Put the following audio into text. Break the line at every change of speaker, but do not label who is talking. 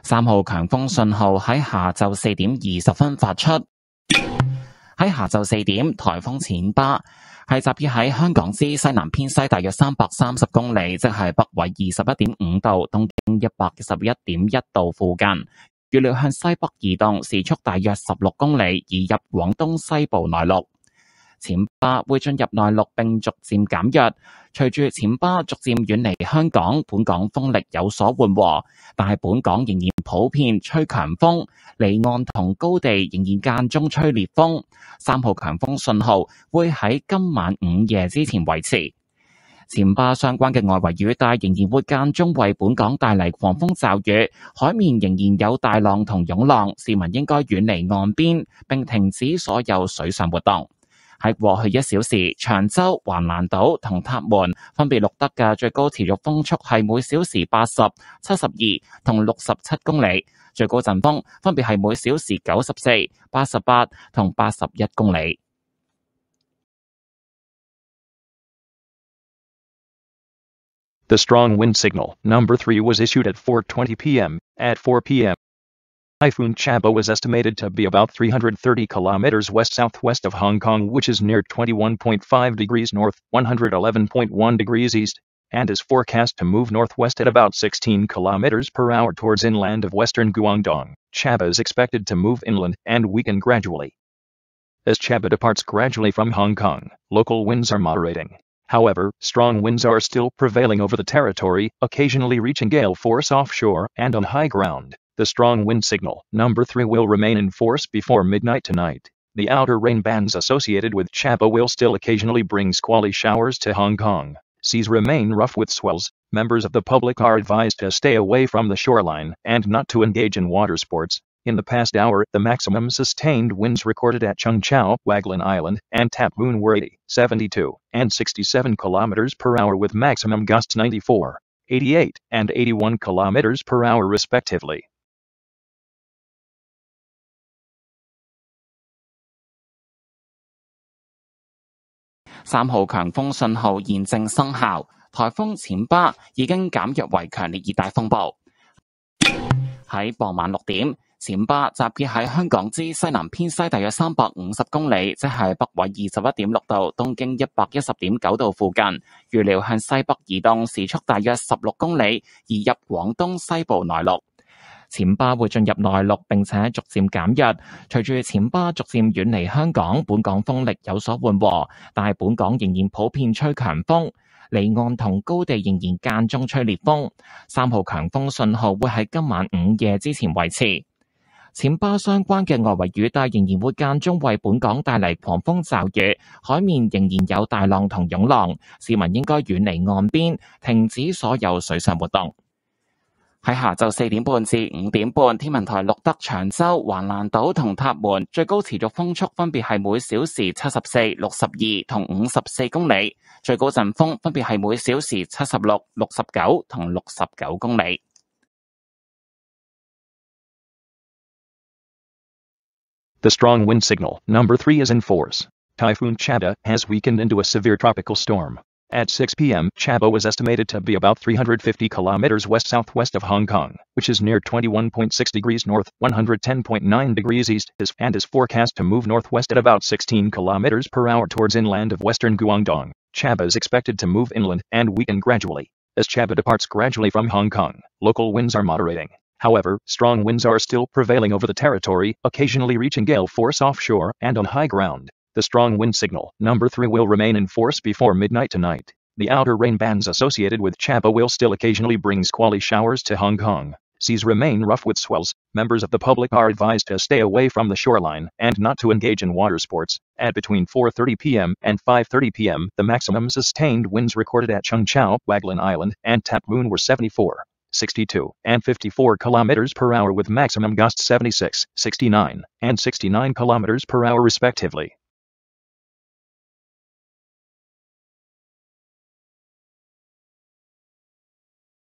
3號強風信號喺下晝4點20分發出。喺下晝4點，颱風淺巴係集結喺香港之西南偏西大約330公里，即係北緯21.5度、東經111.1度附近。預料向西北移動，時速大約16公里，移入廣東西部內陸。淺巴會進入內陸並逐漸減弱，隨住淺巴逐漸遠離香港，本港風力有所緩和，但係本港仍然普遍吹強風，離岸同高地仍然間中吹烈風。3號強風信號會喺今晚午夜之前維持。淺巴相關嘅外圍雨帶仍然會間中為本港帶嚟狂風驟雨，海面仍然有大浪同湧浪，市民應該遠離岸邊並停止所有水上活動。喺過去1小時，長洲、橫瀾島同塔門分別錄得嘅最高持續風速係每小時80、72同67公里，最高陣風分別係每小時94、88同81公里。
The strong wind signal, number 3, was issued at 4:20 p.m. At 4 p.m., Typhoon Chaba was estimated to be about 330 kilometers west-southwest of Hong Kong, which is near 21.5 degrees north, 111.1 degrees east, and is forecast to move northwest at about 16 kilometers per hour towards inland of western Guangdong. Chaba is expected to move inland and weaken gradually. As Chaba departs gradually from Hong Kong, local winds are moderating. However, strong winds are still prevailing over the territory, occasionally reaching gale force offshore and on high ground. The strong wind signal, number 3, will remain in force before midnight tonight. The outer rain bands associated with Chaba will still occasionally bring squally showers to Hong Kong. Seas remain rough with swells. Members of the public are advised to stay away from the shoreline and not to engage in water sports. In the past hour, the maximum sustained winds recorded at Chung Chau, Waglan Island, and Tap Moon were 80, 72, and 67 kilometers per hour with maximum gusts 94, 88, and 81 kilometers per hour respectively.
3號強風信號現正生效，颱風淺巴已經減弱為強烈熱帶風暴。喺傍晚6點，淺巴集結喺香港之西南偏西大約350公里，即係北緯21.6度、東經110.9度附近。預料向西北移動，時速大約16公里，移入廣東西部內陸。淺巴會進入內陸並且逐漸減弱，隨住淺巴逐漸遠離香港，本港風力有所緩和，但係本港仍然普遍吹強風，離岸同高地仍然間中吹烈風。3號強風信號會喺今晚午夜之前維持。淺巴相關嘅外圍雨帶仍然會間中為本港帶嚟狂風驟雨，海面仍然有大浪同湧浪，市民應該遠離岸邊，停止所有水上活動。喺下晝4點半至5點半，天文台錄得長洲、橫瀾島同塔門最高持續風速分別係每小時74、62同54公里，最高陣風分別係每小時76、69同69公里。
The strong wind signal, number 3, is in force. Typhoon Chaba has weakened into a severe tropical storm. At 6 p.m., Chaba was estimated to be about 350 kilometers west-southwest of Hong Kong, which is near 21.6 degrees north, 110.9 degrees east, and is forecast to move northwest at about 16 kilometers per hour towards inland of western Guangdong. Chaba is expected to move inland and weaken gradually. As Chaba departs gradually from Hong Kong, local winds are moderating. However, strong winds are still prevailing over the territory, occasionally reaching gale force offshore and on high ground. The strong wind signal, number 3, will remain in force before midnight tonight. The outer rain bands associated with Chaba will still occasionally bring squally showers to Hong Kong. Seas remain rough with swells. Members of the public are advised to stay away from the shoreline and not to engage in water sports. At between 4:30 p.m. and 5:30 p.m., the maximum sustained winds recorded at Chung Chau, Waglan Island, and Tap Moon were 74, 62, and 54 kilometers per hour with maximum gusts 76, 69, and 69 kilometers per hour respectively.